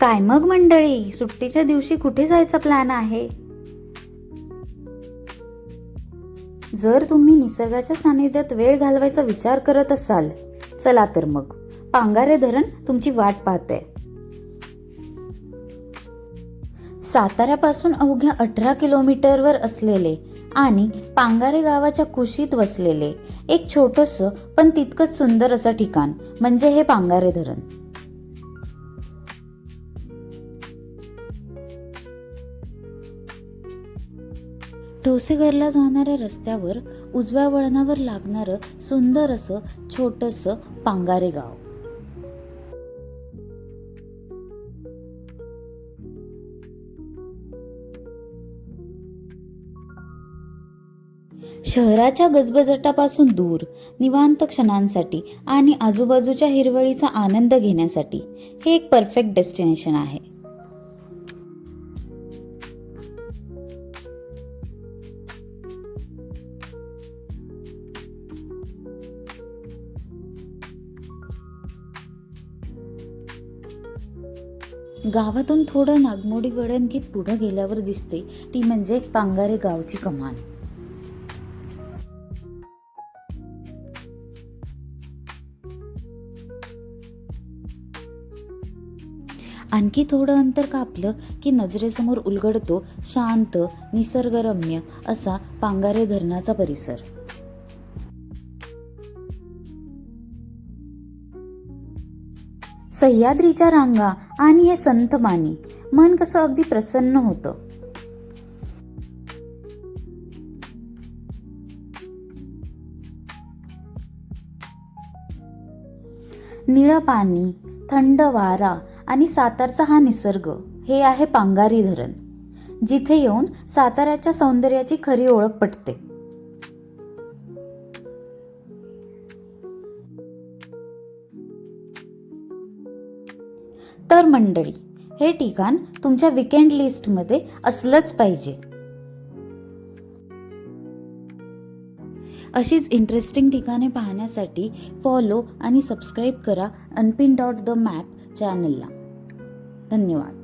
काय मग मंडळी, सुट्टीच्या दिवशी कुठे जायचा प्लॅन आहे? जर तुम्ही निसर्गाच्या सानिध्यात वेळ घालवायचा विचार करत असाल, चला तर मग पांगारे धरण तुमची वाट पाहते. साताऱ्यापासून अवघ्या 18 किलोमीटरवर असलेले आणि पांगारे गावाच्या कुशीत वसलेले एक छोटंसं पण तितकंच सुंदर असं ठिकाण म्हणजे हे पांगारे धरण. ठोसेघरला जाणाऱ्या रस्त्यावर उजव्या वळणावर लागणारं सुंदर असं छोटंसं पांगारे गाव. शहराच्या गजबजटापासून दूर निवांत क्षणांसाठी आणि आजूबाजूच्या हिरवळीचा आनंद घेण्यासाठी हे एक परफेक्ट डेस्टिनेशन आहे. गावातून थोडं नागमोडी वळण घेत पुढे गेल्यावर दिसते ती म्हणजे पांगारे गावची कमान. आणखी थोडं अंतर कापलं की नजरेसमोर उलगडतो शांत निसर्गरम्य असा पांगारे धरणाचा परिसर. सह्याद्रीच्या रांगा आणि हे संत मानी मन कसं अगदी प्रसन्न होतं. निळं पाणी, थंड वारा आणि सातारचा हा निसर्ग हे आहे पांगारी धरण, जिथे येऊन साताऱ्याच्या सौंदर्याची खरी ओळख पटते. तर मंडळी, हे ठिकाण तुमच्या विकेंड लिस्टमध्ये असलंच पाहिजे. अशीच इंटरेस्टिंग ठिकाणे पाहण्यासाठी फॉलो आणि सबस्क्राईब करा अनपिन.द मॅप चॅनलला. धन्यवाद.